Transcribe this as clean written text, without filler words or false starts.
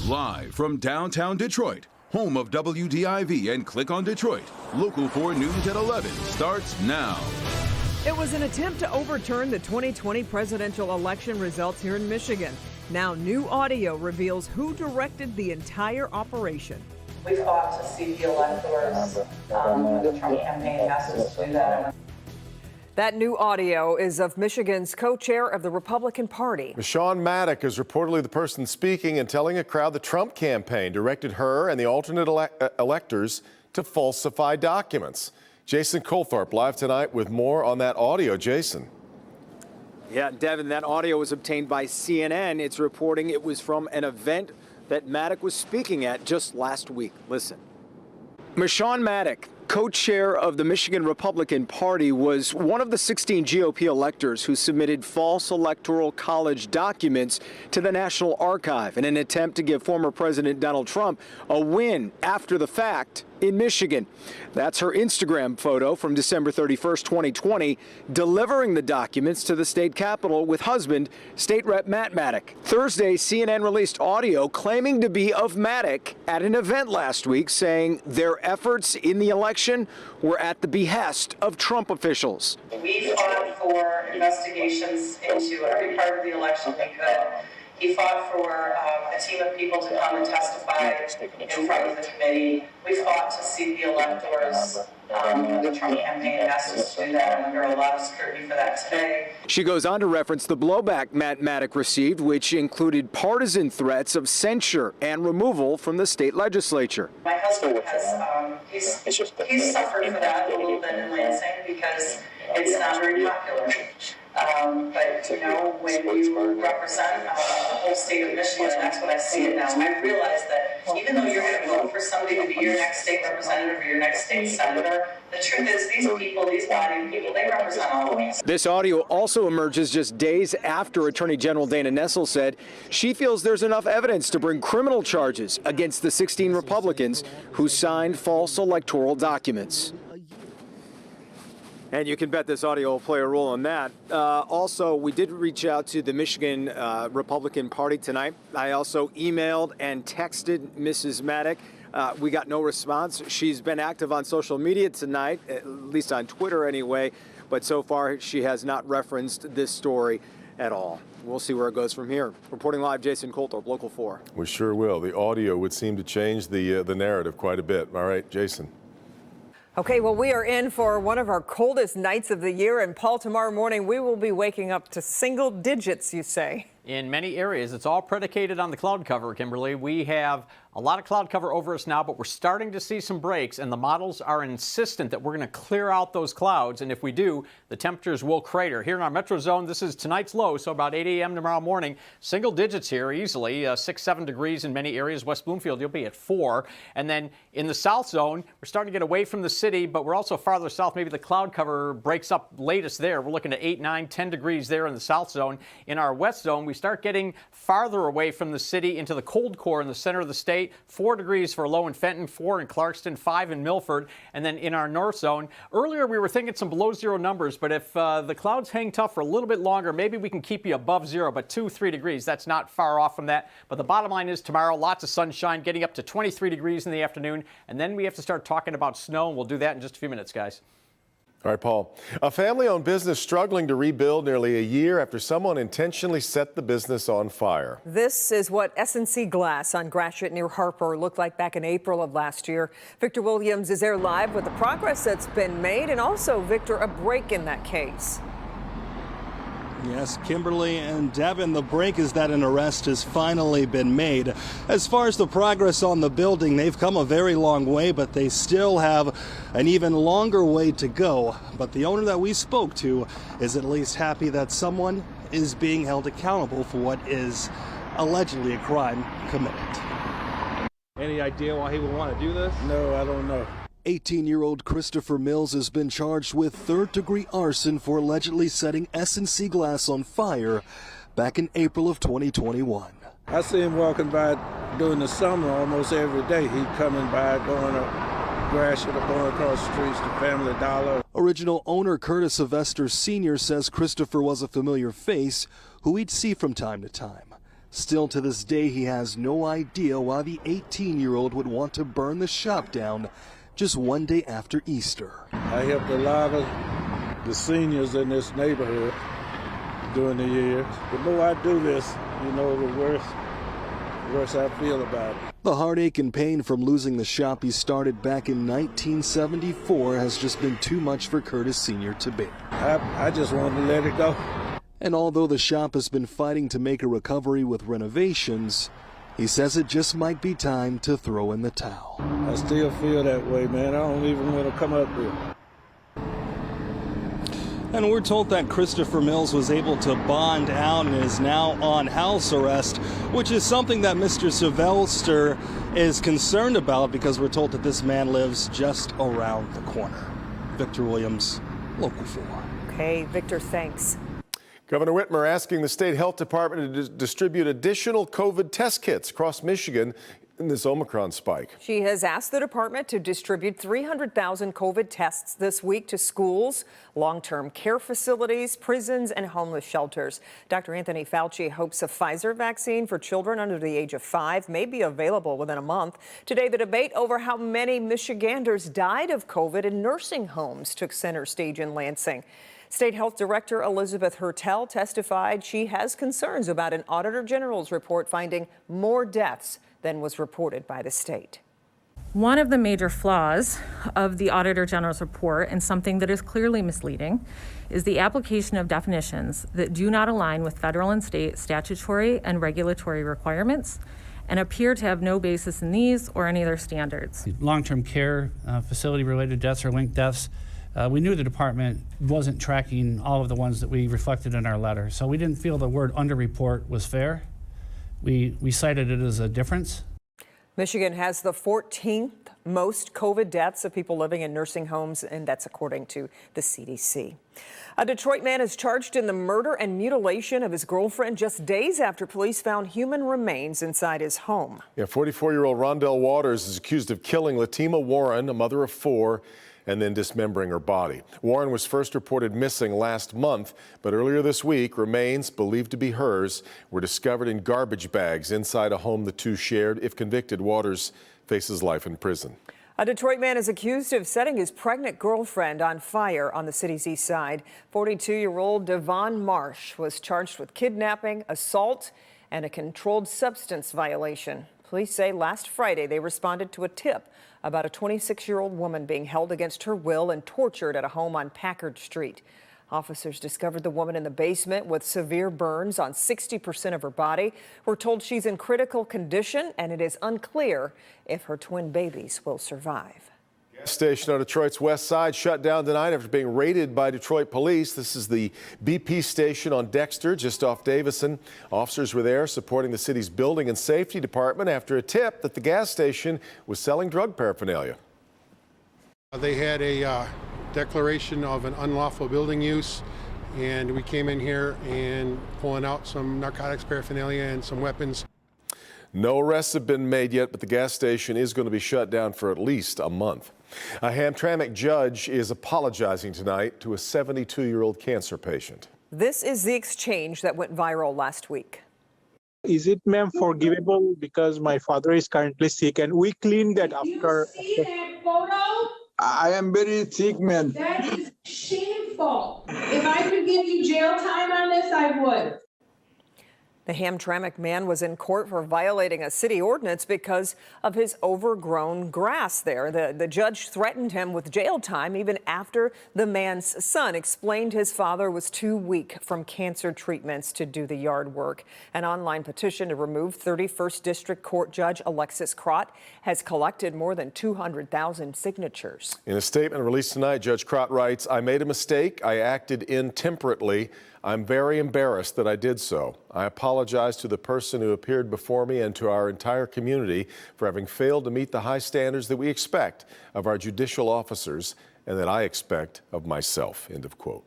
Live from downtown Detroit, home of WDIV and Click on Detroit, Local 4 News at 11 starts now. It was an attempt to overturn the 2020 presidential election results here in Michigan. Now new audio reveals who directed the entire operation. We fought to see the electors. The Trump campaign asked us to do that. That new audio is of Michigan's co-chair of the Republican Party. Michonne Maddock is reportedly the person speaking and telling a crowd the Trump campaign directed her and the alternate electors to falsify documents. Jason Colthorpe live tonight with more on that audio. Jason. Yeah, Devin, that audio was obtained by CNN. It's reporting it was from an event that Maddock was speaking at just last week. Listen. Michonne Maddock, co-chair of the Michigan Republican Party, was one of the 16 GOP electors who submitted false Electoral College documents to the National Archive in an attempt to give former President Donald Trump a win after the fact in Michigan. That's her Instagram photo from December 31st, 2020, delivering the documents to the state capitol with husband, State Rep Matt Maddock. Thursday, CNN released audio claiming to be of Maddock at an event last week, saying their efforts in the election were at the behest of Trump officials. We fought for investigations into every part of the election we could. He fought for a team of people to come and testify in front of the committee. We fought to see the electors. The Trump campaign asked us to do that, and under a lot of scrutiny for that today. She goes on to reference the blowback Matt Maddock received, which included partisan threats of censure and removal from the state legislature. My husband has he's suffered for that a little bit in Lansing because it's not very popular. But, you know, when you represent the whole state of Michigan, that's what I see it now. I realize that even though you're going to vote for somebody to be your next state representative or your next state senator, the truth is these people, these body people, they represent all of us. This audio also emerges just days after Attorney General Dana Nessel said she feels there's enough evidence to bring criminal charges against the 16 Republicans who signed false electoral documents. And you can bet this audio will play a role in that. Also, we did reach out to the Michigan Republican Party tonight. I also emailed and texted Mrs. Maddock. We got no response. She's been active on social media tonight, at least on Twitter anyway, but so far she has not referenced this story at all. We'll see where it goes from here. Reporting live, Jason Colthorpe, Local 4. We sure will. The audio would seem to change the narrative quite a bit. All right, Jason. Okay, well, we are in for one of our coldest nights of the year. And Paul, tomorrow morning, we will be waking up to single digits, you say. In many areas, it's all predicated on the cloud cover, Kimberly. We have a lot of cloud cover over us now, but we're starting to see some breaks, and the models are insistent that we're going to clear out those clouds, and if we do, the temperatures will crater. Here in our metro zone, this is tonight's low, so about 8 a.m. tomorrow morning, single digits here easily, 6-7 degrees in many areas. West Bloomfield, you'll be at 4. And then in the south zone, we're starting to get away from the city, but we're also farther south. Maybe the cloud cover breaks up latest there. We're looking at 8, 9, 10 degrees there in the south zone. In our west zone, we start getting farther away from the city into the cold core in the center of the state. 4 degrees for low in Fenton, 4 in Clarkston, 5 in Milford. And then in our north zone, earlier we were thinking some below zero numbers, but if the clouds hang tough for a little bit longer, maybe we can keep you above zero, but 2-3 degrees, that's not far off from that. But the bottom line is tomorrow, lots of sunshine, getting up to 23 degrees in the afternoon. And then we have to start talking about snow, and we'll do that in just a few minutes, guys. All right, Paul. A family-owned business struggling to rebuild nearly a year after someone intentionally set the business on fire. This is what S&C Glass on Gratiot near Harper looked like back in April of last year. Victor Williams is there live with the progress that's been made, and also, Victor, a break in that case. Yes, Kimberly and Devin, the break is that an arrest has finally been made. As far as the progress on the building, they've come a very long way, but they still have an even longer way to go. But the owner that we spoke to is at least happy that someone is being held accountable for what is allegedly a crime committed. Any idea why he would want to do this? No, I don't know. 18-year-old Christopher Mills has been charged with third-degree arson for allegedly setting S&C Glass on fire back in April of 2021. I see him walking by during the summer almost every day. He's coming by, going to Gratiot or going across the streets to Family Dollar. Original owner Curtis Sylvester Sr. says Christopher was a familiar face who he'd see from time to time. Still to this day, he has no idea why the 18-year-old would want to burn the shop down just one day after Easter. I helped a lot of the seniors in this neighborhood during the years. The more I do this, the worse I feel about it. The heartache and pain from losing the shop he started back in 1974 has just been too much for Curtis Sr. to bear. I just wanted to let it go. And although the shop has been fighting to make a recovery with renovations, he says it just might be time to throw in the towel. I still feel that way, man. I don't even want to come up here. And we're told that Christopher Mills was able to bond out and is now on house arrest, which is something that Mr. Sylvester is concerned about because we're told that this man lives just around the corner. Victor Williams, Local 4. Okay, Victor, thanks. Governor Whitmer asking the state health department to distribute additional COVID test kits across Michigan in this Omicron spike. She has asked the department to distribute 300,000 COVID tests this week to schools, long-term care facilities, prisons, and homeless shelters. Dr. Anthony Fauci hopes a Pfizer vaccine for children under the age of 5 may be available within a month. Today, the debate over how many Michiganders died of COVID in nursing homes took center stage in Lansing. State Health Director Elizabeth Hertel testified she has concerns about an Auditor General's report finding more deaths than was reported by the state. One of the major flaws of the Auditor General's report, and something that is clearly misleading, is the application of definitions that do not align with federal and state statutory and regulatory requirements and appear to have no basis in these or any other standards. Long-term care facility-related deaths or linked deaths, we knew the department wasn't tracking all of the ones that we reflected in our letter, so we didn't feel the word underreport was fair. We cited it as a difference. Michigan has the 14th most COVID deaths of people living in nursing homes, and that's according to the CDC. A Detroit man is charged in the murder and mutilation of his girlfriend just days after police found human remains inside his home. 44-year-old Rondell Waters is accused of killing Latima Warren, a mother of 4, and then dismembering her body. Warren was first reported missing last month, but earlier this week, remains believed to be hers were discovered in garbage bags inside a home the two shared. If convicted, Waters faces life in prison. A Detroit man is accused of setting his pregnant girlfriend on fire on the city's east side. 42-year-old Devon Marsh was charged with kidnapping, assault, and a controlled substance violation. Police say last Friday they responded to a tip about a 26-year-old woman being held against her will and tortured at a home on Packard Street. Officers discovered the woman in the basement with severe burns on 60% of her body. We're told she's in critical condition, and it is unclear if her twin babies will survive. Gas station on Detroit's west side shut down tonight after being raided by Detroit police. This is the BP station on Dexter, just off Davison. Officers were there supporting the city's building and safety department after a tip that the gas station was selling drug paraphernalia. They had a declaration of an unlawful building use, and we came in here and pulling out some narcotics paraphernalia and some weapons. No arrests have been made yet, but the gas station is going to be shut down for at least a month. A Hamtramck judge is apologizing tonight to a 72-year-old cancer patient. This is the exchange that went viral last week. Is it, ma'am, forgivable because my father is currently sick and we cleaned that after? You see that photo? I am very sick, man. That is shameful. If I could give you jail time on this, I would. The Hamtramck man was in court for violating a city ordinance because of his overgrown grass there. The judge threatened him with jail time even after the man's son explained his father was too weak from cancer treatments to do the yard work. An online petition to remove 31st District Court Judge Alexis Crott has collected more than 200,000 signatures. In a statement released tonight, Judge Crott writes, "I made a mistake. I acted intemperately. I'm very embarrassed that I did so. I apologize to the person who appeared before me and to our entire community for having failed to meet the high standards that we expect of our judicial officers and that I expect of myself." End of quote.